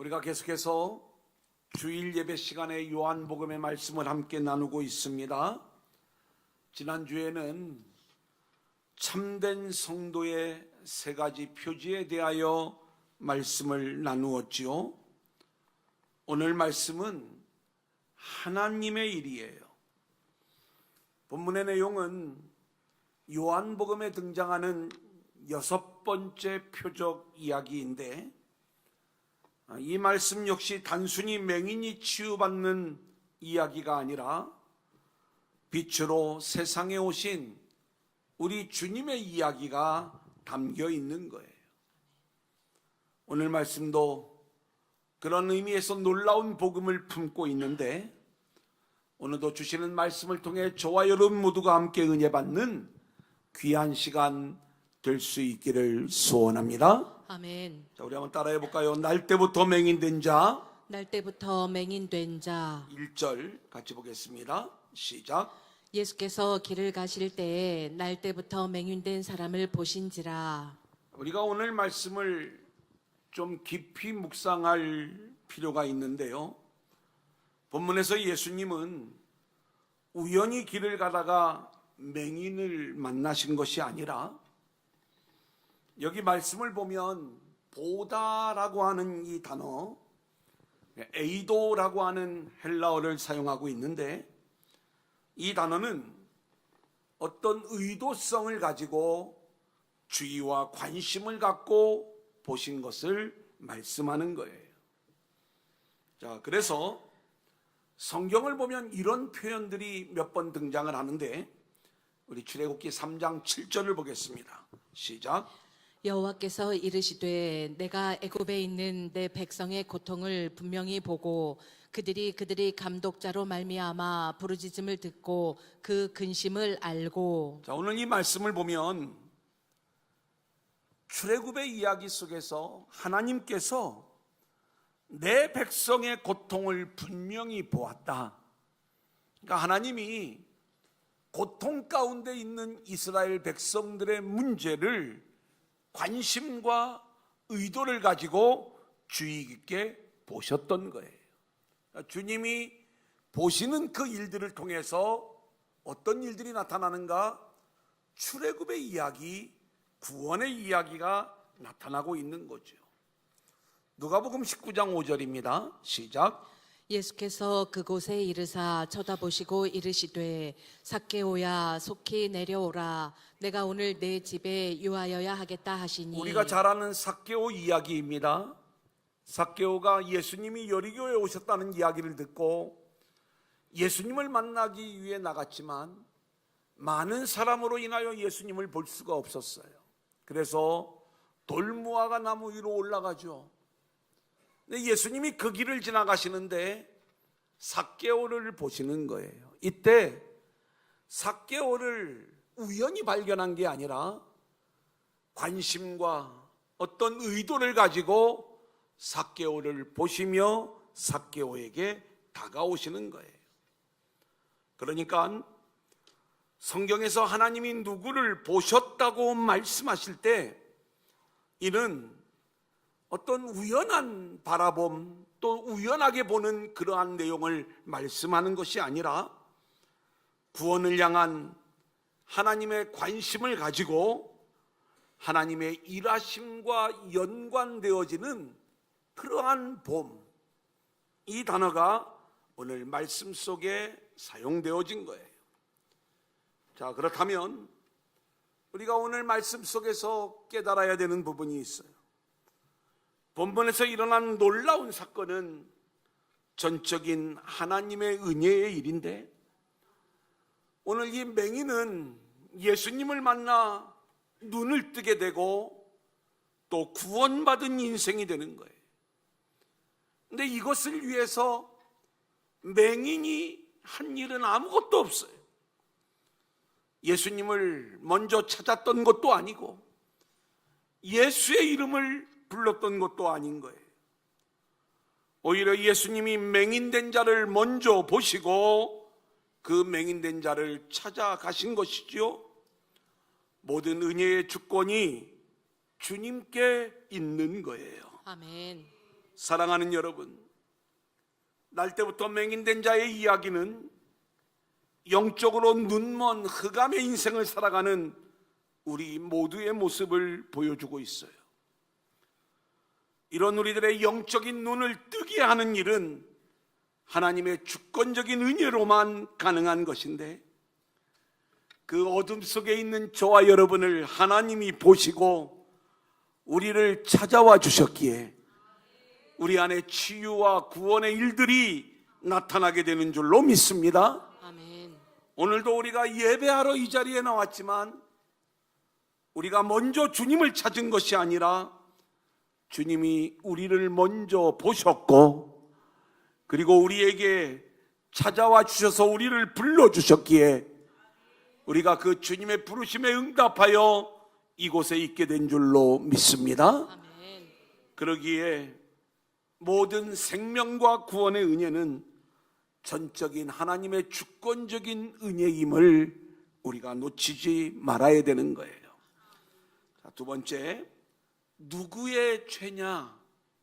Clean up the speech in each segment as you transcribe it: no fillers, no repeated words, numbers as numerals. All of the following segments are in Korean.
우리가 계속해서 주일 예배 시간에 요한복음의 말씀을 함께 나누고 있습니다. 지난주에는 참된 성도의 세 가지 표지에 대하여 말씀을 나누었지요. 오늘 말씀은 하나님의 일이에요. 본문의 내용은 요한복음에 등장하는 6번째 표적 이야기인데, 이 말씀 역시 단순히 맹인이 치유받는 이야기가 아니라 빛으로 세상에 오신 우리 주님의 이야기가 담겨 있는 거예요. 오늘 말씀도 그런 의미에서 놀라운 복음을 품고 있는데, 오늘도 주시는 말씀을 통해 저와 여러분 모두가 함께 은혜 받는 귀한 시간 될 수 있기를 소원합니다. 아멘. 자, 우리 한번 따라해 볼까요? 날 때부터 맹인된 자. 날 때부터 맹인된 자. 1절 같이 보겠습니다. 시작. 예수께서 길을 가실 때에 날 때부터 맹인된 사람을 보신지라. 우리가 오늘 말씀을 좀 깊이 묵상할 필요가 있는데요. 본문에서 예수님은 우연히 길을 가다가 맹인을 만나신 것이 아니라, 여기 말씀을 보면 보다라고 하는 이 단어, 에이도라고 하는 헬라어를 사용하고 있는데, 이 단어는 어떤 의도성을 가지고 주의와 관심을 갖고 보신 것을 말씀하는 거예요. 자, 그래서 성경을 보면 이런 표현들이 몇 번 등장을 하는데, 우리 출애굽기 3장 7절을 보겠습니다. 시작. 여호와께서 이르시되 내가 애굽에 있는 내 백성의 고통을 분명히 보고 그들이 감독자로 말미암아 부르짖음을 듣고 그 근심을 알고. 자, 오늘 이 말씀을 보면 출애굽의 이야기 속에서 하나님께서 내 백성의 고통을 분명히 보았다. 그러니까 하나님이 고통 가운데 있는 이스라엘 백성들의 문제를 관심과 의도를 가지고 주의 깊게 보셨던 거예요. 주님이 보시는 그 일들을 통해서 어떤 일들이 나타나는가? 출애굽의 이야기, 구원의 이야기가 나타나고 있는 거죠. 누가복음 19장 5절입니다. 시작. 예수께서 그곳에 이르사 쳐다보시고 이르시되 삭개오야 속히 내려오라 내가 오늘 내 집에 유하여야 하겠다 하시니. 우리가 잘 아는 삭개오 이야기입니다. 삭개오가 예수님이 여리고에 오셨다는 이야기를 듣고 예수님을 만나기 위해 나갔지만 많은 사람으로 인하여 예수님을 볼 수가 없었어요. 그래서 돌무화과 나무 위로 올라가죠. 근데 예수님이 그 길을 지나가시는데 삭개오를 보시는 거예요. 이때 삭개오를 우연히 발견한 게 아니라 관심과 어떤 의도를 가지고 삭개오를 보시며 삭개오에게 다가오시는 거예요. 그러니까 성경에서 하나님이 누구를 보셨다고 말씀하실 때, 이는 어떤 우연한 바라봄, 또 우연하게 보는 그러한 내용을 말씀하는 것이 아니라 구원을 향한 하나님의 관심을 가지고 하나님의 일하심과 연관되어지는 그러한 봄, 이 단어가 오늘 말씀 속에 사용되어진 거예요. 자, 그렇다면 우리가 오늘 말씀 속에서 깨달아야 되는 부분이 있어요. 본문에서 일어난 놀라운 사건은 전적인 하나님의 은혜의 일인데, 오늘 이 맹인은 예수님을 만나 눈을 뜨게 되고 또 구원받은 인생이 되는 거예요. 근데 이것을 위해서 맹인이 한 일은 아무것도 없어요. 예수님을 먼저 찾았던 것도 아니고 예수의 이름을 불렀던 것도 아닌 거예요. 오히려 예수님이 맹인된 자를 먼저 보시고 그 맹인된 자를 찾아가신 것이지요. 모든 은혜의 주권이 주님께 있는 거예요. 아멘. 사랑하는 여러분, 날 때부터 맹인된 자의 이야기는 영적으로 눈먼 흑암의 인생을 살아가는 우리 모두의 모습을 보여주고 있어요. 이런 우리들의 영적인 눈을 뜨게 하는 일은 하나님의 주권적인 은혜로만 가능한 것인데, 그 어둠 속에 있는 저와 여러분을 하나님이 보시고 우리를 찾아와 주셨기에 우리 안에 치유와 구원의 일들이 나타나게 되는 줄로 믿습니다. 아멘. 오늘도 우리가 예배하러 이 자리에 나왔지만 우리가 먼저 주님을 찾은 것이 아니라 주님이 우리를 먼저 보셨고, 그리고 우리에게 찾아와 주셔서 우리를 불러주셨기에 우리가 그 주님의 부르심에 응답하여 이곳에 있게 된 줄로 믿습니다. 아멘. 그러기에 모든 생명과 구원의 은혜는 전적인 하나님의 주권적인 은혜임을 우리가 놓치지 말아야 되는 거예요. 자, 두 번째, 누구의 죄냐?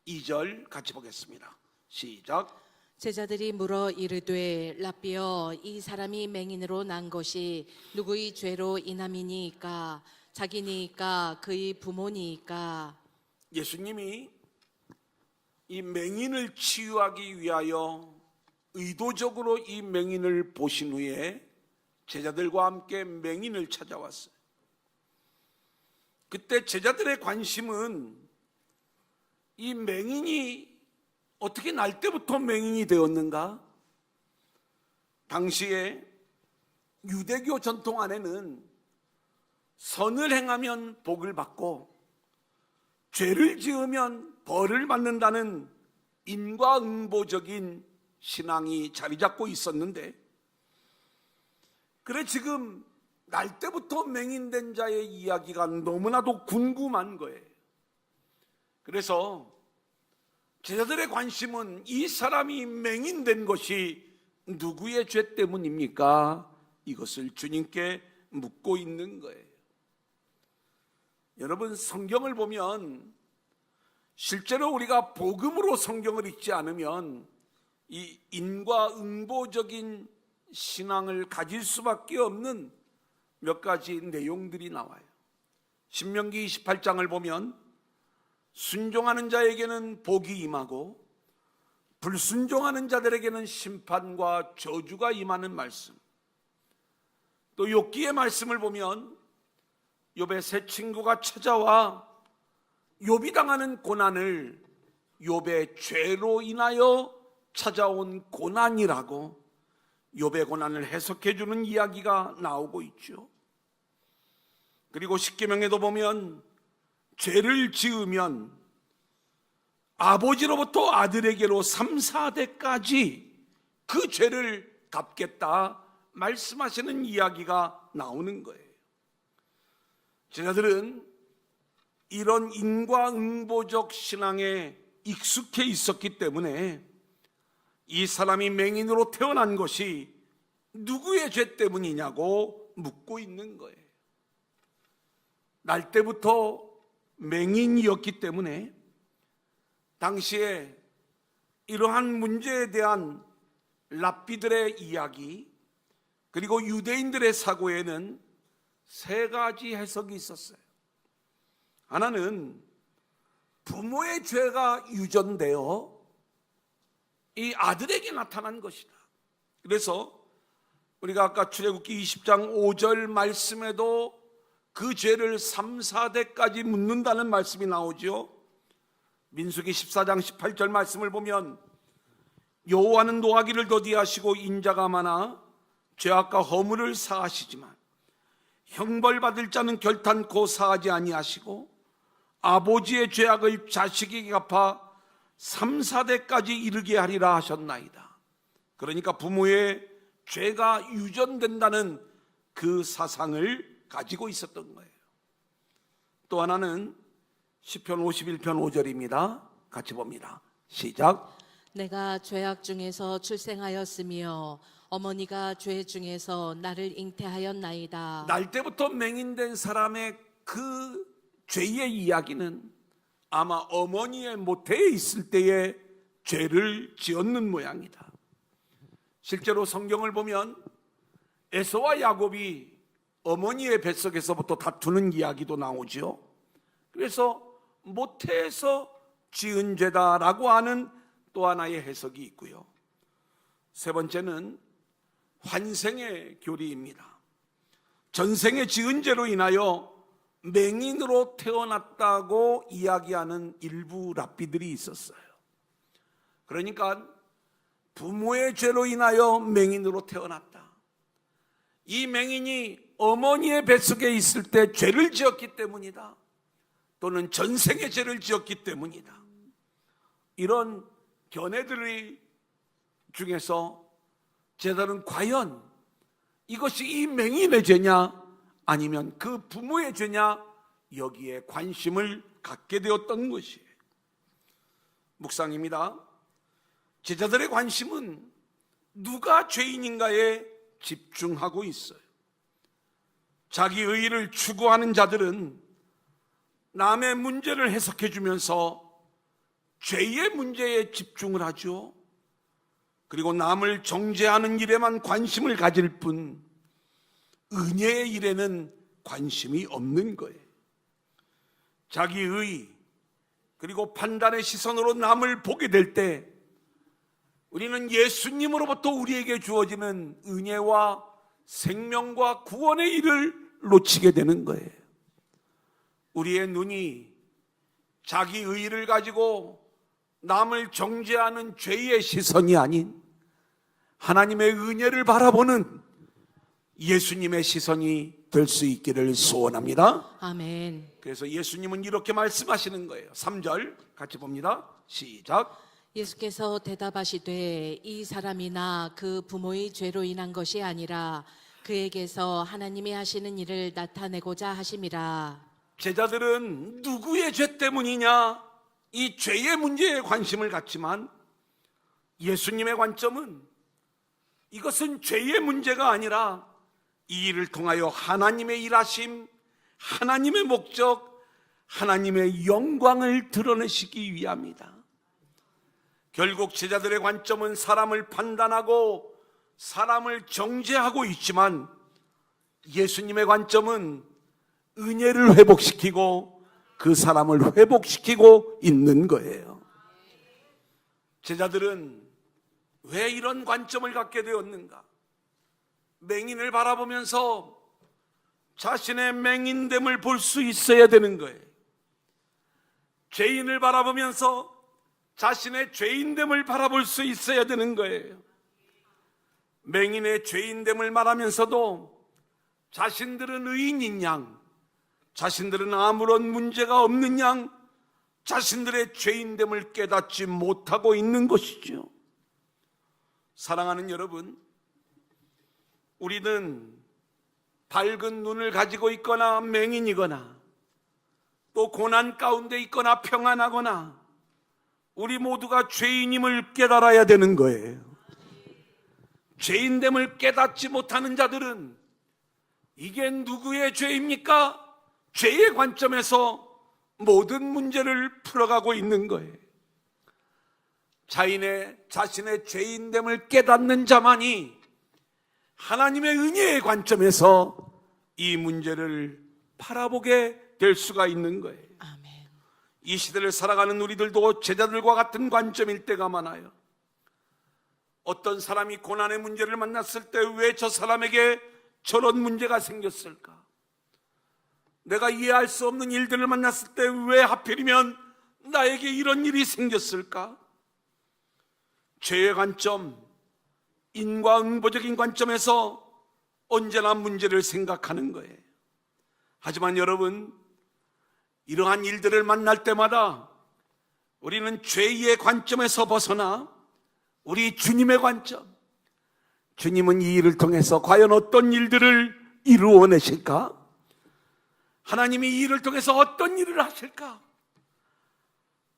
2절 같이 보겠습니다. 시작. 제자들이 물어 이르되 라삐여, 이 사람이 맹인으로 난 것이 누구의 죄로 인함이니이까? 자기니이까 그의 부모니이까? 예수님이 이 맹인을 치유하기 위하여 의도적으로 이 맹인을 보신 후에 제자들과 함께 맹인을 찾아왔어요. 그때 제자들의 관심은 이 맹인이 어떻게 날 때부터 맹인이 되었는가? 당시에 유대교 전통 안에는 선을 행하면 복을 받고 죄를 지으면 벌을 받는다는 인과응보적인 신앙이 자리 잡고 있었는데, 그래 지금 날 때부터 맹인된 자의 이야기가 너무나도 궁금한 거예요. 그래서 제자들의 관심은 이 사람이 맹인된 것이 누구의 죄 때문입니까? 이것을 주님께 묻고 있는 거예요. 여러분, 성경을 보면 실제로 우리가 복음으로 성경을 읽지 않으면 이 인과응보적인 신앙을 가질 수밖에 없는 몇 가지 내용들이 나와요. 신명기 28장을 보면 순종하는 자에게는 복이 임하고 불순종하는 자들에게는 심판과 저주가 임하는 말씀, 또 욥기의 말씀을 보면 욥의 세 친구가 찾아와 욥이 당하는 고난을 욥의 죄로 인하여 찾아온 고난이라고 욥의 고난을 해석해 주는 이야기가 나오고 있죠. 그리고 십계명에도 보면 죄를 지으면 아버지로부터 아들에게로 3, 4대까지 그 죄를 갚겠다 말씀하시는 이야기가 나오는 거예요. 제자들은 이런 인과응보적 신앙에 익숙해 있었기 때문에 이 사람이 맹인으로 태어난 것이 누구의 죄 때문이냐고 묻고 있는 거예요. 날 때부터 맹인이었기 때문에 당시에 이러한 문제에 대한 랍비들의 이야기, 그리고 유대인들의 사고에는 세 가지 해석이 있었어요. 하나는 부모의 죄가 유전되어 이 아들에게 나타난 것이다. 그래서 우리가 아까 출애굽기 20장 5절 말씀에도 그 죄를 3, 4대까지 묻는다는 말씀이 나오죠. 민수기 14장 18절 말씀을 보면 여호와는 노하기를 더디하시고 인자가 많아 죄악과 허물을 사하시지만 형벌받을 자는 결탄코 사하지 아니하시고 아버지의 죄악을 자식에게 갚아 3, 4대까지 이르게 하리라 하셨나이다. 그러니까 부모의 죄가 유전된다는 그 사상을 가지고 있었던 거예요. 또 하나는 시편 51편 5절입니다. 같이 봅니다. 시작. 내가 죄악 중에서 출생하였으며 어머니가 죄 중에서 나를 잉태하였나이다. 날 때부터 맹인된 사람의 그 죄의 이야기는 아마 어머니의 모태에 있을 때에 죄를 지었는 모양이다. 실제로 성경을 보면 에서와 야곱이 어머니의 뱃속에서부터 다투는 이야기도 나오죠. 그래서 모태에서 지은 죄다라고 하는 또 하나의 해석이 있고요. 세 번째는 환생의 교리입니다. 전생에 지은 죄로 인하여 맹인으로 태어났다고 이야기하는 일부 랍비들이 있었어요. 그러니까 부모의 죄로 인하여 맹인으로 태어났다. 이 맹인이 어머니의 뱃속에 있을 때 죄를 지었기 때문이다. 또는 전생에 죄를 지었기 때문이다. 이런 견해들이 중에서 제자는 과연 이것이 이 맹인의 죄냐 아니면 그 부모의 죄냐 여기에 관심을 갖게 되었던 것이에요. 묵상입니다. 제자들의 관심은 누가 죄인인가에 집중하고 있어요. 자기 의의를 추구하는 자들은 남의 문제를 해석해 주면서 죄의 문제에 집중을 하죠. 그리고 남을 정죄하는 일에만 관심을 가질 뿐 은혜의 일에는 관심이 없는 거예요. 자기 의의 그리고 판단의 시선으로 남을 보게 될 때 우리는 예수님으로부터 우리에게 주어지는 은혜와 생명과 구원의 일을 놓치게 되는 거예요. 우리의 눈이 자기 의의를 가지고 남을 정죄하는 죄의 시선이 아닌 하나님의 은혜를 바라보는 예수님의 시선이 될 수 있기를 소원합니다. 아멘. 그래서 예수님은 이렇게 말씀하시는 거예요. 3절 같이 봅니다. 시작. 예수께서 대답하시되 이 사람이나 그 부모의 죄로 인한 것이 아니라 그에게서 하나님이 하시는 일을 나타내고자 하심이라. 제자들은 누구의 죄 때문이냐 이 죄의 문제에 관심을 갖지만 예수님의 관점은 이것은 죄의 문제가 아니라 이 일을 통하여 하나님의 일하심, 하나님의 목적, 하나님의 영광을 드러내시기 위함이다. 결국 제자들의 관점은 사람을 판단하고 사람을 정죄하고 있지만 예수님의 관점은 은혜를 회복시키고 그 사람을 회복시키고 있는 거예요. 제자들은 왜 이런 관점을 갖게 되었는가? 맹인을 바라보면서 자신의 맹인됨을 볼 수 있어야 되는 거예요. 죄인을 바라보면서 자신의 죄인됨을 바라볼 수 있어야 되는 거예요. 맹인의 죄인됨을 말하면서도 자신들은 의인인 양, 자신들은 아무런 문제가 없는 양, 자신들의 죄인됨을 깨닫지 못하고 있는 것이죠. 사랑하는 여러분, 우리는 밝은 눈을 가지고 있거나 맹인이거나 또 고난 가운데 있거나 평안하거나 우리 모두가 죄인임을 깨달아야 되는 거예요. 죄인됨을 깨닫지 못하는 자들은 이게 누구의 죄입니까? 죄의 관점에서 모든 문제를 풀어가고 있는 거예요. 자신의 죄인됨을 깨닫는 자만이 하나님의 은혜의 관점에서 이 문제를 바라보게 될 수가 있는 거예요. 아멘. 이 시대를 살아가는 우리들도 제자들과 같은 관점일 때가 많아요. 어떤 사람이 고난의 문제를 만났을 때 왜 저 사람에게 저런 문제가 생겼을까? 내가 이해할 수 없는 일들을 만났을 때 왜 하필이면 나에게 이런 일이 생겼을까? 죄의 관점, 인과응보적인 관점에서 언제나 문제를 생각하는 거예요. 하지만 여러분, 이러한 일들을 만날 때마다 우리는 죄의 관점에서 벗어나 우리 주님의 관점, 주님은 이 일을 통해서 과연 어떤 일들을 이루어내실까? 하나님이 이 일을 통해서 어떤 일을 하실까?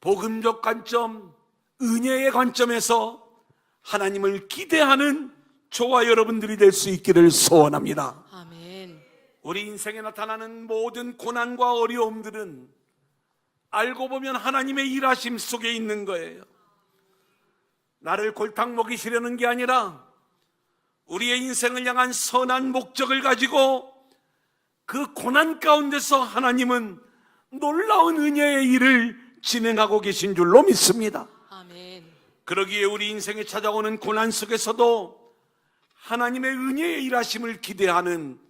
복음적 관점, 은혜의 관점에서 하나님을 기대하는 저와 여러분들이 될 수 있기를 소원합니다. 아멘. 우리 인생에 나타나는 모든 고난과 어려움들은 알고 보면 하나님의 일하심 속에 있는 거예요. 나를 골탕 먹이시려는 게 아니라 우리의 인생을 향한 선한 목적을 가지고 그 고난 가운데서 하나님은 놀라운 은혜의 일을 진행하고 계신 줄로 믿습니다. 아멘. 그러기에 우리 인생에 찾아오는 고난 속에서도 하나님의 은혜의 일하심을 기대하는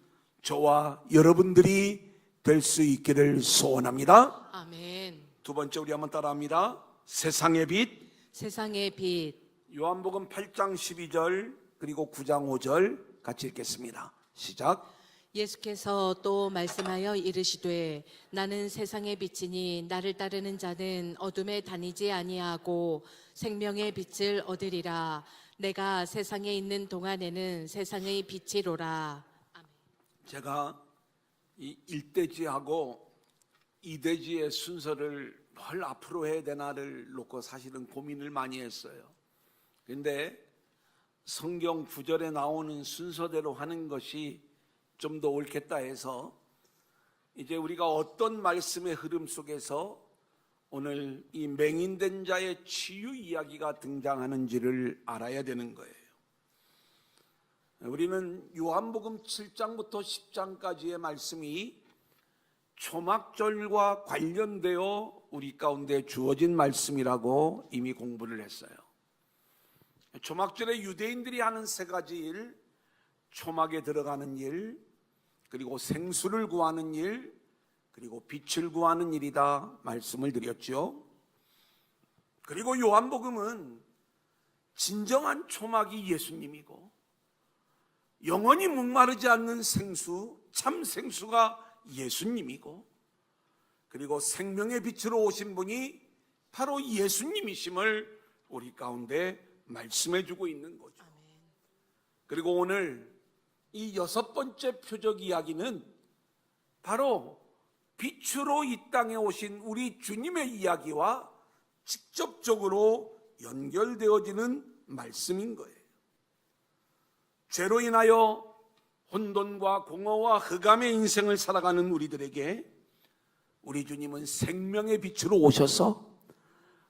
저와 여러분들이 될 수 있기를 소원합니다. 아멘. 두 번째, 우리 한번 따라합니다. 세상의 빛. 세상의 빛. 요한복음 8장 12절 그리고 9장 5절 같이 읽겠습니다. 시작. 예수께서 또 말씀하여 이르시되 나는 세상의 빛이니 나를 따르는 자는 어둠에 다니지 아니하고 생명의 빛을 얻으리라. 내가 세상에 있는 동안에는 세상의 빛이로라. 아멘. 제가 이 1대지하고 2대지의 순서를 뭘 앞으로 해야 되나를 놓고 사실은 고민을 많이 했어요. 근데 성경 구절에 나오는 순서대로 하는 것이 좀 더 옳겠다 해서 이제 우리가 어떤 말씀의 흐름 속에서 오늘 이 맹인된 자의 치유 이야기가 등장하는지를 알아야 되는 거예요. 우리는 요한복음 7장부터 10장까지의 말씀이 초막절과 관련되어 우리 가운데 주어진 말씀이라고 이미 공부를 했어요. 초막절에 유대인들이 하는 세 가지 일, 초막에 들어가는 일, 그리고 생수를 구하는 일, 그리고 빛을 구하는 일이다 말씀을 드렸죠. 그리고 요한복음은 진정한 초막이 예수님이고 영원히 목마르지 않는 생수, 참 생수가 예수님이고, 그리고 생명의 빛으로 오신 분이 바로 예수님이심을 우리 가운데 말씀해 주고 있는 거죠. 그리고 오늘 이 6번째 표적 이야기는 바로 빛으로 이 땅에 오신 우리 주님의 이야기와 직접적으로 연결되어지는 말씀인 거예요. 죄로 인하여 혼돈과 공허와 흑암의 인생을 살아가는 우리들에게 우리 주님은 생명의 빛으로 오셔서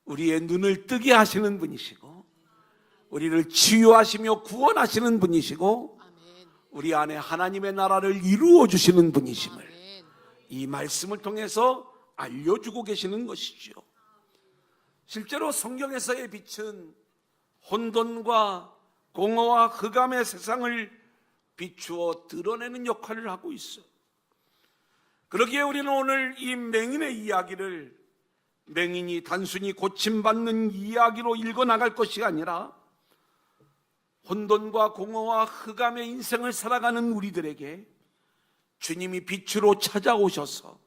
우리의 눈을 뜨게 하시는 분이시고, 우리를 치유하시며 구원하시는 분이시고, 우리 안에 하나님의 나라를 이루어 주시는 분이심을 이 말씀을 통해서 알려주고 계시는 것이죠. 실제로 성경에서의 빛은 혼돈과 공허와 흑암의 세상을 비추어 드러내는 역할을 하고 있어요. 그러기에 우리는 오늘 이 맹인의 이야기를 맹인이 단순히 고침받는 이야기로 읽어나갈 것이 아니라 혼돈과 공허와 흑암의 인생을 살아가는 우리들에게 주님이 빛으로 찾아오셔서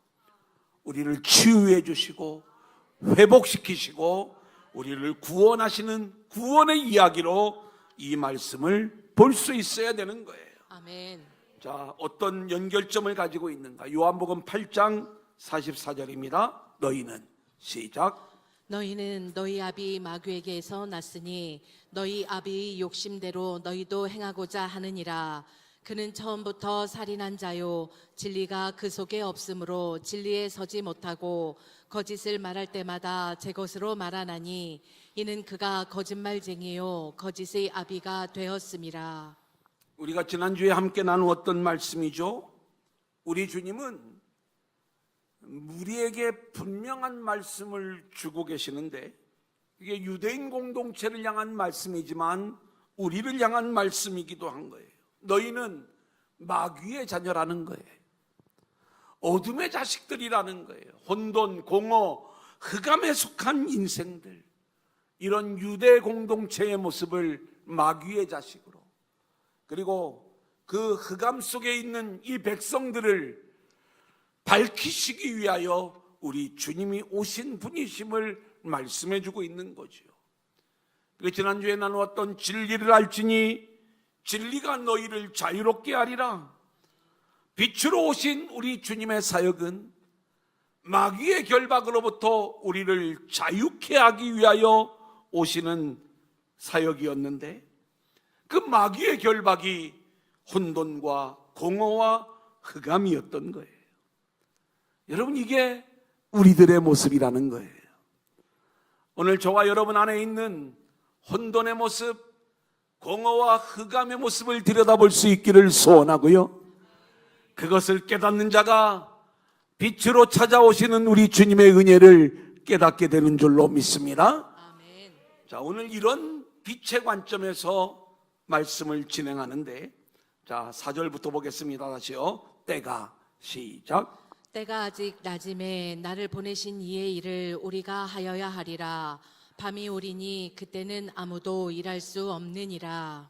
우리를 치유해 주시고 회복시키시고 우리를 구원하시는 구원의 이야기로 이 말씀을 볼 수 있어야 되는 거예요. 아멘. 자, 어떤 연결점을 가지고 있는가? 요한복음 8장 44절입니다. 너희는, 시작. 너희는 너희 아비 마귀에게서 났으니 너희 아비의 욕심대로 너희도 행하고자 하느니라. 그는 처음부터 살인한 자요 진리가 그 속에 없으므로 진리에 서지 못하고 거짓을 말할 때마다 제 것으로 말하나니 이는 그가 거짓말쟁이요 거짓의 아비가 되었음이라. 우리가 지난주에 함께 나누었던 말씀이죠. 우리 주님은 우리에게 분명한 말씀을 주고 계시는데, 이게 유대인 공동체를 향한 말씀이지만 우리를 향한 말씀이기도 한 거예요. 너희는 마귀의 자녀라는 거예요. 어둠의 자식들이라는 거예요. 혼돈, 공허, 흑암에 속한 인생들, 이런 유대 공동체의 모습을 마귀의 자식으로, 그리고 그 흑암 속에 있는 이 백성들을 밝히시기 위하여 우리 주님이 오신 분이심을 말씀해 주고 있는 거죠. 그리고 지난주에 나누었던 진리를 알지니 진리가 너희를 자유롭게 하리라. 빛으로 오신 우리 주님의 사역은 마귀의 결박으로부터 우리를 자유케 하기 위하여 오시는 사역이었는데, 그 마귀의 결박이 혼돈과 공허와 흑암이었던 거예요. 여러분, 이게 우리들의 모습이라는 거예요. 오늘 저와 여러분 안에 있는 혼돈의 모습, 공허와 흑암의 모습을 들여다볼 수 있기를 소원하고요. 그것을 깨닫는 자가 빛으로 찾아오시는 우리 주님의 은혜를 깨닫게 되는 줄로 믿습니다. 아멘. 자, 오늘 이런 빛의 관점에서 말씀을 진행하는데, 자, 4절부터 보겠습니다. 다시요. 때가 시작. 때가 아직 낮음에 나를 보내신 이의 일을 우리가 하여야 하리라. 밤이 오리니 그때는 아무도 일할 수 없느니라.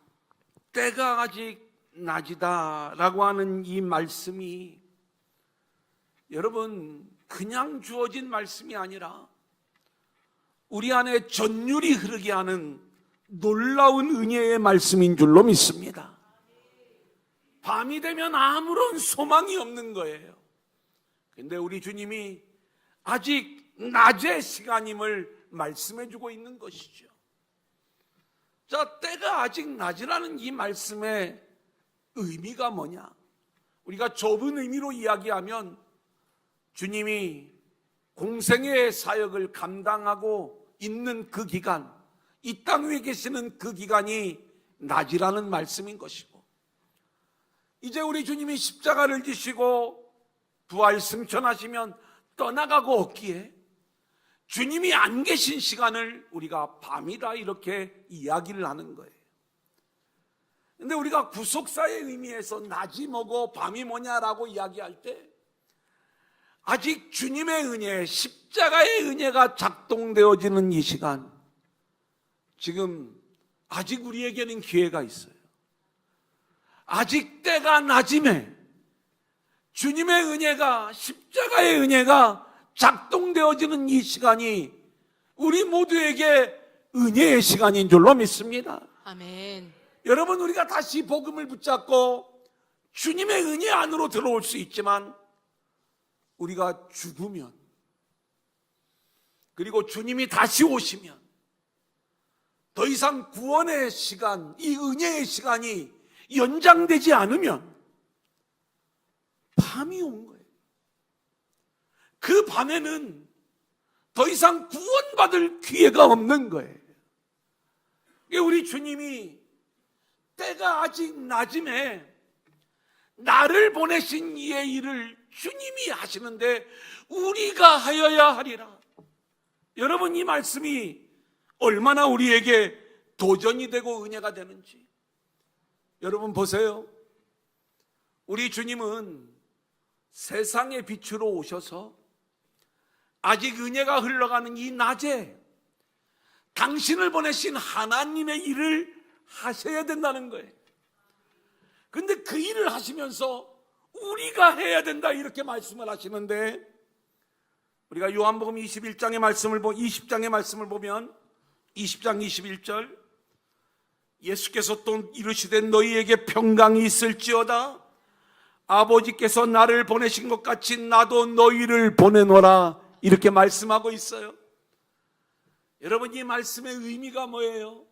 때가 아직 낮이다라고 하는 이 말씀이 여러분 그냥 주어진 말씀이 아니라 우리 안에 전율이 흐르게 하는 놀라운 은혜의 말씀인 줄로 믿습니다. 밤이 되면 아무런 소망이 없는 거예요. 근데 우리 주님이 아직 낮의 시간임을 말씀해 주고 있는 것이죠. 자, 때가 아직 낮이라는 이 말씀의 의미가 뭐냐? 우리가 좁은 의미로 이야기하면 주님이 공생의 사역을 감당하고 있는 그 기간, 이 땅 위에 계시는 그 기간이 낮이라는 말씀인 것이고, 이제 우리 주님이 십자가를 지시고 부활 승천하시면 떠나가고 없기에 주님이 안 계신 시간을 우리가 밤이다 이렇게 이야기를 하는 거예요. 근데 우리가 구속사의 의미에서 낮이 뭐고 밤이 뭐냐라고 이야기할 때 아직 주님의 은혜, 십자가의 은혜가 작동되어지는 이 시간, 지금 아직 우리에게는 기회가 있어요. 아직 때가 낮음에 주님의 은혜가, 십자가의 은혜가 작동되어지는 이 시간이 우리 모두에게 은혜의 시간인 줄로 믿습니다. 아멘. 여러분, 우리가 다시 복음을 붙잡고 주님의 은혜 안으로 들어올 수 있지만 우리가 죽으면, 그리고 주님이 다시 오시면 더 이상 구원의 시간, 이 은혜의 시간이 연장되지 않으면 밤이 온 거예요. 그 밤에는 더 이상 구원받을 기회가 없는 거예요. 우리 주님이 때가 아직 낮음에 나를 보내신 이의 일을 주님이 하시는데 우리가 하여야 하리라. 여러분, 이 말씀이 얼마나 우리에게 도전이 되고 은혜가 되는지 여러분 보세요. 우리 주님은 세상의 빛으로 오셔서 아직 은혜가 흘러가는 이 낮에 당신을 보내신 하나님의 일을 하셔야 된다는 거예요. 근데 그 일을 하시면서 우리가 해야 된다 이렇게 말씀을 하시는데, 우리가 요한복음 20장의 말씀을 보면 20장 21절, 예수께서 또 이르시되 너희에게 평강이 있을지어다. 아버지께서 나를 보내신 것 같이 나도 너희를 보내노라 이렇게 말씀하고 있어요. 여러분, 이 말씀의 의미가 뭐예요?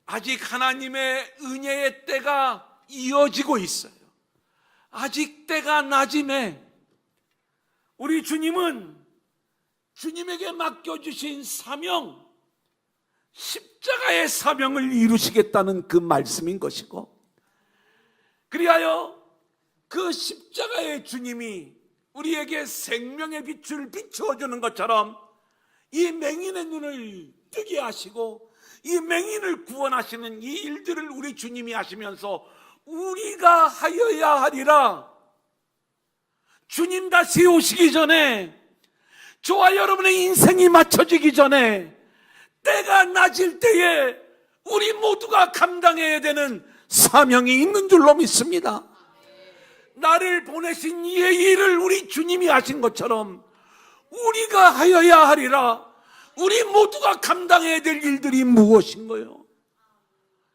아직 하나님의 은혜의 때가 이어지고 있어요. 아직 때가 낮음에 우리 주님은 주님에게 맡겨주신 사명, 십자가의 사명을 이루시겠다는 그 말씀인 것이고, 그리하여 그 십자가의 주님이 우리에게 생명의 빛을 비추어주는 것처럼 이 맹인의 눈을 뜨게 하시고 이 맹인을 구원하시는 이 일들을 우리 주님이 하시면서 우리가 하여야 하리라. 주님 다시 오시기 전에, 저와 여러분의 인생이 맞춰지기 전에, 때가 낮을 때에 우리 모두가 감당해야 되는 사명이 있는 줄로 믿습니다. 나를 보내신 이의 일을 우리 주님이 하신 것처럼 우리가 하여야 하리라. 우리 모두가 감당해야 될 일들이 무엇인가요?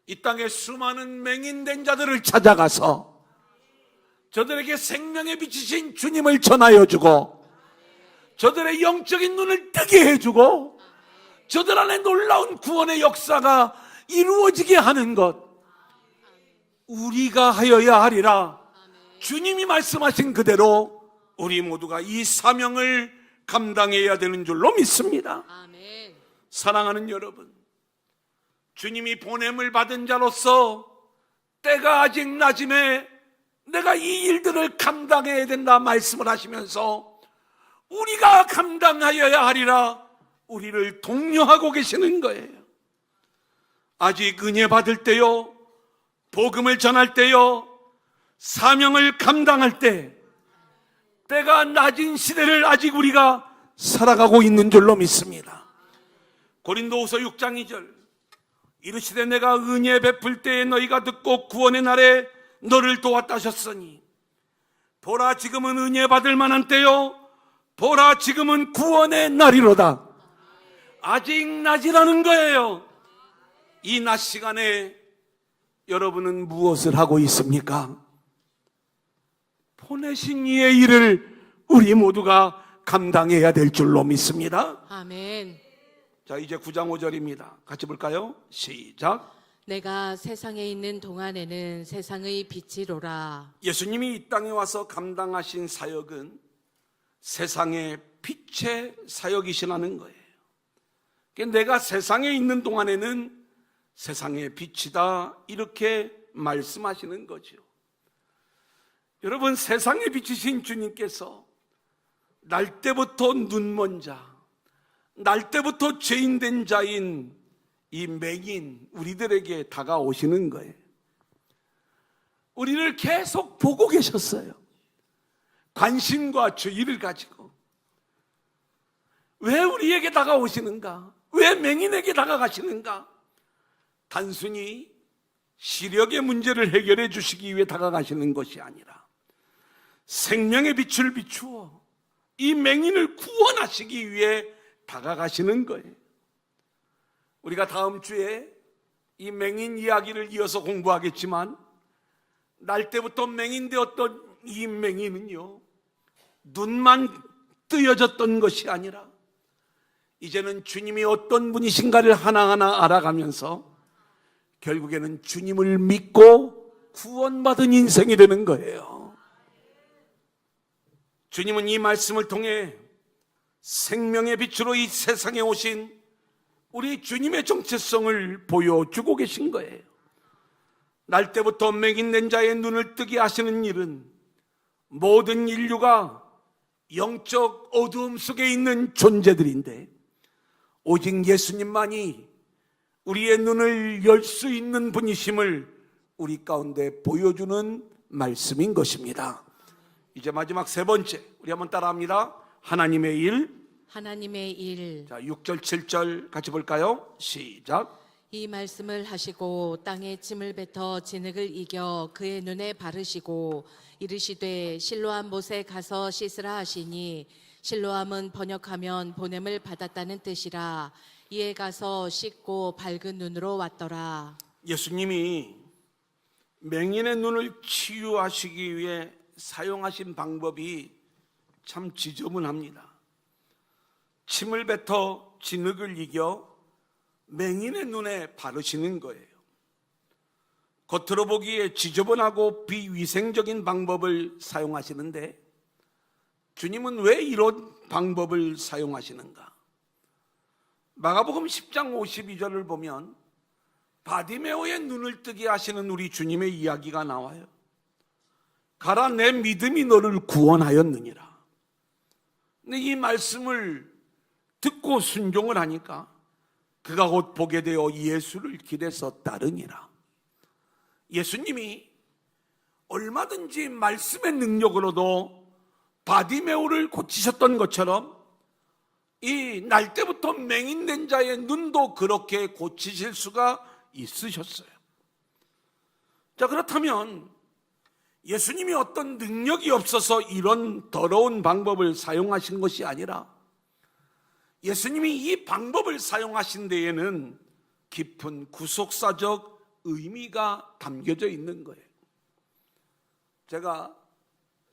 이 땅에 수많은 맹인된 자들을 찾아가서 저들에게 생명의 빛이신 주님을 전하여 주고, 저들의 영적인 눈을 뜨게 해주고, 저들 안에 놀라운 구원의 역사가 이루어지게 하는 것, 우리가 하여야 하리라. 주님이 말씀하신 그대로 우리 모두가 이 사명을 감당해야 되는 줄로 믿습니다. 아멘. 사랑하는 여러분, 주님이 보냄을 받은 자로서 때가 아직 낮음에 내가 이 일들을 감당해야 된다 말씀을 하시면서 우리가 감당하여야 하리라 우리를 독려하고 계시는 거예요. 아직 은혜 받을 때요, 복음을 전할 때요, 사명을 감당할 때, 때가 낮은 시대를 아직 우리가 살아가고 있는 줄로 믿습니다. 고린도후서 6장 2절, 이르시되 내가 은혜 베풀 때에 너희가 듣고 구원의 날에 너를 도왔다 하셨으니 보라 지금은 은혜 받을 만한 때요, 보라 지금은 구원의 날이로다. 아직 낮이라는 거예요. 이 낮 시간에 여러분은 무엇을 하고 있습니까? 보내신 이의 일을 우리 모두가 감당해야 될 줄로 믿습니다. 아멘. 자, 이제 9장 5절입니다. 같이 볼까요? 시작. 내가 세상에 있는 동안에는 세상의 빛이로라. 예수님이 이 땅에 와서 감당하신 사역은 세상의 빛의 사역이시라는 거예요. 그러니까 내가 세상에 있는 동안에는 세상의 빛이다, 이렇게 말씀하시는 거죠. 여러분, 세상의 빛이신 주님께서 날 때부터 눈먼 자, 날 때부터 죄인된 자인 이 맹인 우리들에게 다가오시는 거예요. 우리를 계속 보고 계셨어요. 관심과 주의를 가지고. 왜 우리에게 다가오시는가? 왜 맹인에게 다가가시는가? 단순히 시력의 문제를 해결해 주시기 위해 다가가시는 것이 아니라 생명의 빛을 비추어 이 맹인을 구원하시기 위해 다가가시는 거예요. 우리가 다음 주에 이 맹인 이야기를 이어서 공부하겠지만, 날 때부터 맹인 되었던 이 맹인은요, 눈만 뜨여졌던 것이 아니라 이제는 주님이 어떤 분이신가를 하나하나 알아가면서 결국에는 주님을 믿고 구원받은 인생이 되는 거예요. 주님은 이 말씀을 통해 생명의 빛으로 이 세상에 오신 우리 주님의 정체성을 보여주고 계신 거예요. 날 때부터 맹인된 자의 눈을 뜨게 하시는 일은 모든 인류가 영적 어두움 속에 있는 존재들인데, 오직 예수님만이 우리의 눈을 열 수 있는 분이심을 우리 가운데 보여주는 말씀인 것입니다. 이제 마지막 세 번째, 우리 한번 따라합니다. 하나님의 일. 하나님의 일. 자, 6절 7절 같이 볼까요? 시작. 이 말씀을 하시고 땅에 침을 뱉어 진흙을 이겨 그의 눈에 바르시고 이르시되 실로암 못에 가서 씻으라 하시니, 실로암은 번역하면 보냄을 받았다는 뜻이라. 이에 가서 씻고 밝은 눈으로 왔더라. 예수님이 맹인의 눈을 치유하시기 위해 사용하신 방법이 참 지저분합니다. 침을 뱉어 진흙을 이겨 맹인의 눈에 바르시는 거예요. 겉으로 보기에 지저분하고 비위생적인 방법을 사용하시는데, 주님은 왜 이런 방법을 사용하시는가? 마가복음 10장 52절을 보면 바디메오의 눈을 뜨게 하시는 우리 주님의 이야기가 나와요. 가라, 내 믿음이 너를 구원하였느니라. 근데 이 말씀을 듣고 순종을 하니까 그가 곧 보게 되어 예수를 길에서 따르니라. 예수님이 얼마든지 말씀의 능력으로도 바디메오를 고치셨던 것처럼 이 날 때부터 맹인된 자의 눈도 그렇게 고치실 수가 있으셨어요. 자, 그렇다면 예수님이 어떤 능력이 없어서 이런 더러운 방법을 사용하신 것이 아니라, 예수님이 이 방법을 사용하신 데에는 깊은 구속사적 의미가 담겨져 있는 거예요. 제가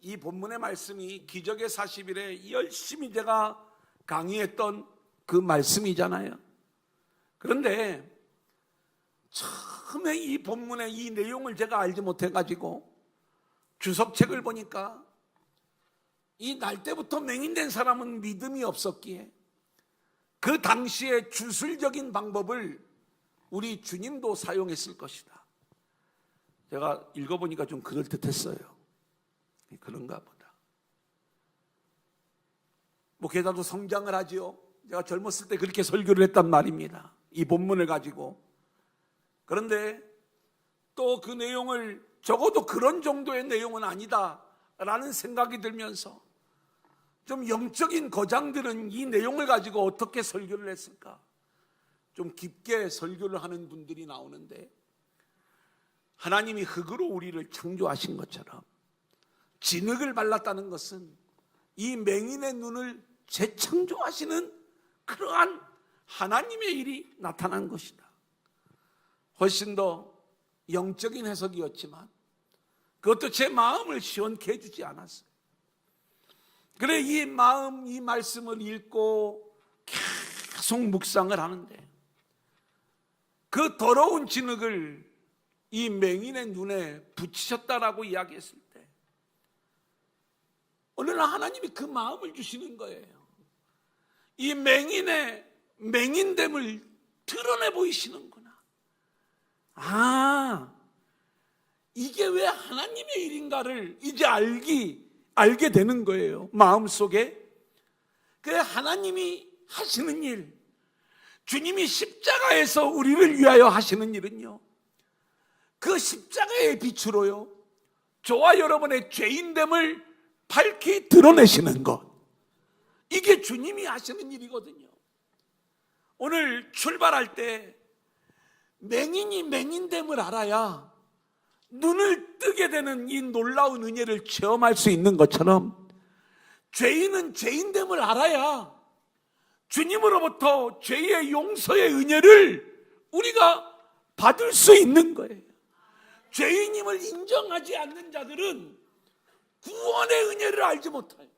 이 본문의 말씀이 기적의 40일에 열심히 제가 강의했던 그 말씀이잖아요. 그런데 처음에 이 본문의 이 내용을 제가 알지 못해가지고 주석책을 보니까 이 날 때부터 맹인된 사람은 믿음이 없었기에 그 당시의 주술적인 방법을 우리 주님도 사용했을 것이다. 제가 읽어보니까 좀 그럴듯했어요. 그런가 보다. 목회자도 성장을 하지요. 제가 젊었을 때 그렇게 설교를 했단 말입니다. 이 본문을 가지고. 그런데 또 그 내용을 적어도 그런 정도의 내용은 아니다라는 생각이 들면서 좀 영적인 거장들은 이 내용을 가지고 어떻게 설교를 했을까? 좀 깊게 설교를 하는 분들이 나오는데, 하나님이 흙으로 우리를 창조하신 것처럼 진흙을 발랐다는 것은 이 맹인의 눈을 재창조하시는 그러한 하나님의 일이 나타난 것이다. 훨씬 더 영적인 해석이었지만 그것도 제 마음을 시원케 해주지 않았어요. 그래 이 마음, 이 말씀을 읽고 계속 묵상을 하는데 그 더러운 진흙을 이 맹인의 눈에 붙이셨다라고 이야기했을 때 어느 날 하나님이 그 마음을 주시는 거예요. 이 맹인의 맹인됨을 드러내 보이시는구나. 아, 이게 왜 하나님의 일인가를 이제 알게 되는 거예요. 마음속에. 그 하나님이 하시는 일, 주님이 십자가에서 우리를 위하여 하시는 일은요, 그 십자가의 빛으로요, 저와 여러분의 죄인됨을 밝히 드러내시는 것, 이게 주님이 하시는 일이거든요. 오늘 출발할 때 맹인이 맹인됨을 알아야 눈을 뜨게 되는 이 놀라운 은혜를 체험할 수 있는 것처럼 죄인은 죄인됨을 알아야 주님으로부터 죄의 용서의 은혜를 우리가 받을 수 있는 거예요. 죄인임을 인정하지 않는 자들은 구원의 은혜를 알지 못해요.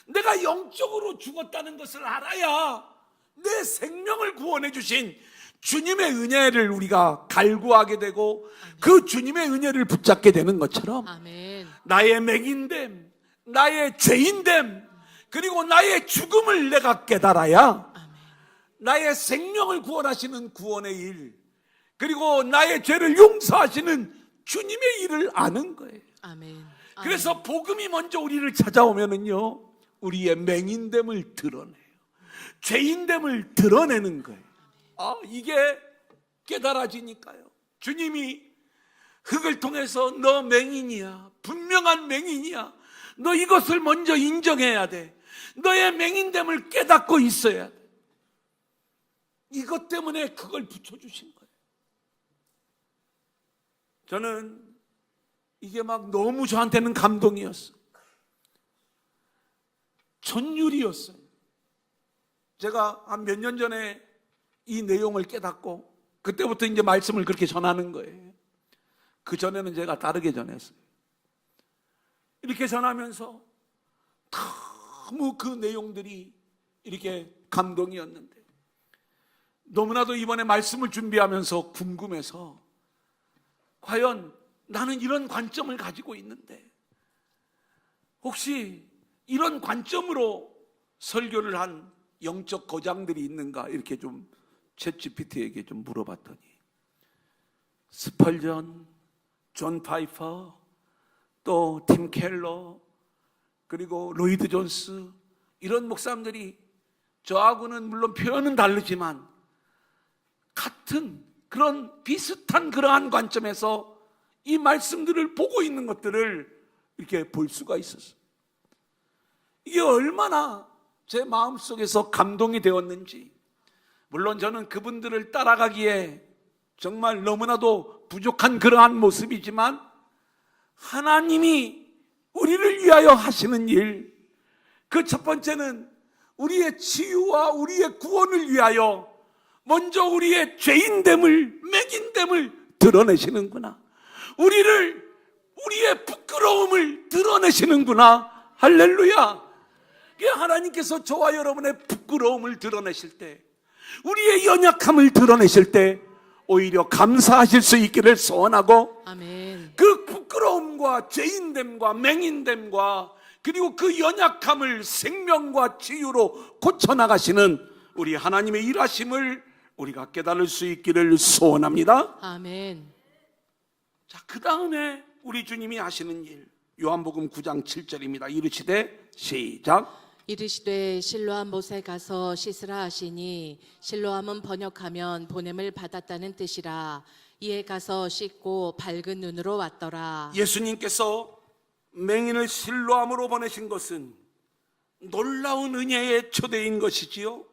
내가 영적으로 죽었다는 것을 알아야 내 생명을 구원해 주신 주님의 은혜를 우리가 갈구하게 되고 그 주님의 은혜를 붙잡게 되는 것처럼 아멘. 나의 맹인됨, 나의 죄인됨, 그리고 나의 죽음을 내가 깨달아야 나의 생명을 구원하시는 구원의 일, 그리고 나의 죄를 용서하시는 주님의 일을 아는 거예요. 아멘. 그래서 복음이 먼저 우리를 찾아오면은요, 우리의 맹인됨을 드러내요. 죄인됨을 드러내는 거예요. 아, 이게 깨달아지니까요. 주님이 흙을 통해서 너 맹인이야, 분명한 맹인이야, 너 이것을 먼저 인정해야 돼, 너의 맹인됨을 깨닫고 있어야 돼. 이것 때문에 그걸 붙여주신 거예요. 저는 이게 막 너무 저한테는 감동이었어요. 전율이었어요. 제가 한 몇 년 전에 이 내용을 깨닫고 그때부터 이제 말씀을 그렇게 전하는 거예요. 그 전에는 제가 다르게 전했어요. 이렇게 전하면서 너무 그 내용들이 이렇게 감동이었는데, 너무나도 이번에 말씀을 준비하면서 궁금해서, 과연 나는 이런 관점을 가지고 있는데 혹시 이런 관점으로 설교를 한 영적 거장들이 있는가, 이렇게 좀 챗GPT에게 좀 물어봤더니 스펄전, 존 파이퍼, 또 팀 켈러, 그리고 로이드 존스, 이런 목사님들이 저하고는 물론 표현은 다르지만 같은 그런 비슷한 그러한 관점에서 이 말씀들을 보고 있는 것들을 이렇게 볼 수가 있었어요. 이게 얼마나 제 마음속에서 감동이 되었는지. 물론 저는 그분들을 따라가기에 정말 너무나도 부족한 그러한 모습이지만, 하나님이 우리를 위하여 하시는 일, 그 첫 번째는 우리의 치유와 우리의 구원을 위하여 먼저 우리의 죄인됨을, 맹인됨을 드러내시는구나, 우리의 부끄러움을 드러내시는구나. 할렐루야. 하나님께서 저와 여러분의 부끄러움을 드러내실 때, 우리의 연약함을 드러내실 때 오히려 감사하실 수 있기를 소원하고, 아멘. 그 부끄러움과 죄인됨과 맹인됨과 그리고 그 연약함을 생명과 치유로 고쳐나가시는 우리 하나님의 일하심을 우리가 깨달을 수 있기를 소원합니다. 아멘. 자, 그 다음에 우리 주님이 하시는 일, 요한복음 9장 7절입니다. 이르시되 시작. 이르시되 실로암 못에 가서 씻으라 하시니 실로암은 번역하면 보냄을 받았다는 뜻이라. 이에 가서 씻고 밝은 눈으로 왔더라. 예수님께서 맹인을 실로암으로 보내신 것은 놀라운 은혜의 초대인 것이지요.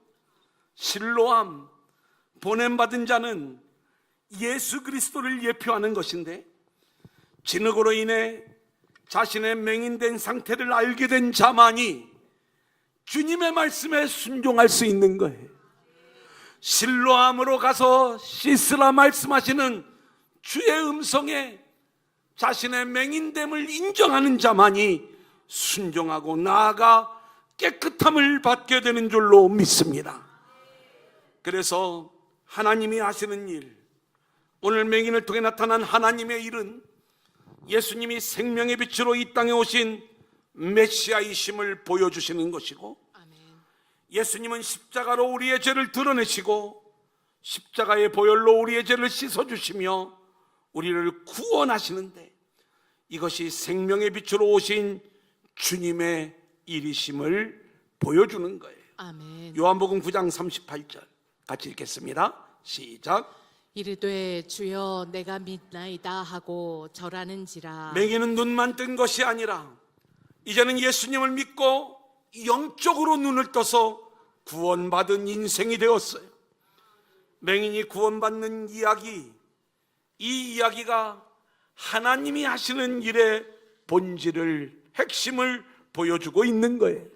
실로암, 보냄받은 자는 예수 그리스도를 예표하는 것인데, 진흙으로 인해 자신의 맹인된 상태를 알게 된 자만이 주님의 말씀에 순종할 수 있는 거예요. 실로암으로 가서 씻으라 말씀하시는 주의 음성에 자신의 맹인됨을 인정하는 자만이 순종하고 나아가 깨끗함을 받게 되는 줄로 믿습니다. 그래서 하나님이 하시는 일, 오늘 맹인을 통해 나타난 하나님의 일은 예수님이 생명의 빛으로 이 땅에 오신 메시아이심을 보여주시는 것이고, 아멘. 예수님은 십자가로 우리의 죄를 드러내시고 십자가의 보혈로 우리의 죄를 씻어주시며 우리를 구원하시는데, 이것이 생명의 빛으로 오신 주님의 일이심을 보여주는 거예요. 아멘. 요한복음 9장 38절 같이 읽겠습니다. 시작. 이르되 주여 내가 믿나이다 하고 절하는지라. 맹인은 눈만 뜬 것이 아니라 이제는 예수님을 믿고 영적으로 눈을 떠서 구원받은 인생이 되었어요. 맹인이 구원받는 이야기, 이 이야기가 하나님이 하시는 일의 본질을, 핵심을 보여주고 있는 거예요.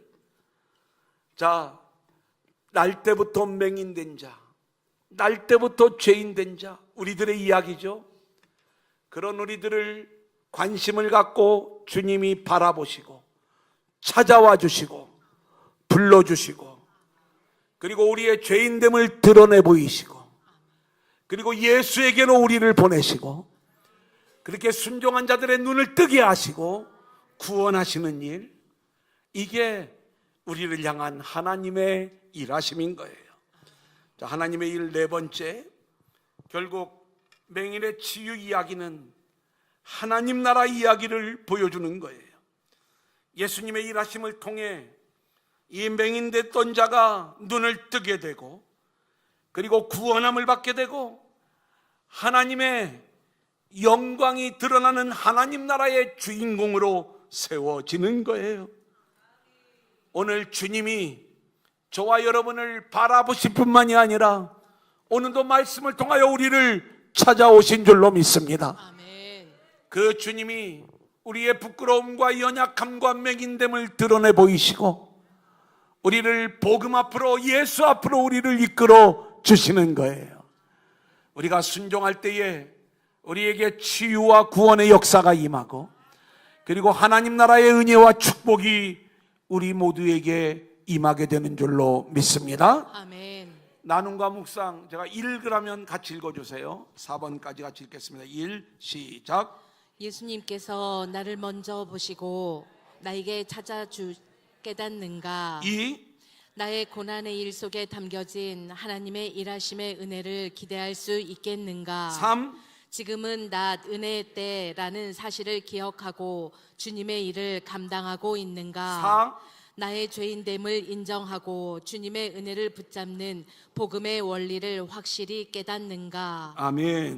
자, 날 때부터 맹인된 자, 날 때부터 죄인된 자, 우리들의 이야기죠. 그런 우리들을 관심을 갖고 주님이 바라보시고 찾아와 주시고 불러주시고, 그리고 우리의 죄인됨을 드러내 보이시고, 그리고 예수에게로 우리를 보내시고, 그렇게 순종한 자들의 눈을 뜨게 하시고 구원하시는 일, 이게 우리를 향한 하나님의 일하심인 거예요. 자, 하나님의 일 네 번째, 결국 맹인의 치유 이야기는 하나님 나라 이야기를 보여주는 거예요. 예수님의 일하심을 통해 이 맹인됐던 자가 눈을 뜨게 되고, 그리고 구원함을 받게 되고, 하나님의 영광이 드러나는 하나님 나라의 주인공으로 세워지는 거예요. 오늘 주님이 저와 여러분을 바라보실 뿐만이 아니라 오늘도 말씀을 통하여 우리를 찾아오신 줄로 믿습니다. 아멘. 그 주님이 우리의 부끄러움과 연약함과 맹인됨을 드러내 보이시고 우리를 복음 앞으로, 예수 앞으로 우리를 이끌어 주시는 거예요. 우리가 순종할 때에 우리에게 치유와 구원의 역사가 임하고, 그리고 하나님 나라의 은혜와 축복이 우리 모두에게 임하게 되는 줄로 믿습니다. 아멘. 나눔과 묵상, 제가 1그라면 같이 읽어주세요. 4번까지 같이 읽겠습니다. 1, 시작. 예수님께서 나를 먼저 보시고 나에게 찾아주 깨닫는가. 2, 나의 고난의 일 속에 담겨진 하나님의 일하심의 은혜를 기대할 수 있겠는가. 3, 지금은 낮 은혜의 때라는 사실을 기억하고 주님의 일을 감당하고 있는가. 4, 나의 죄인됨을 인정하고 주님의 은혜를 붙잡는 복음의 원리를 확실히 깨닫는가. 아멘.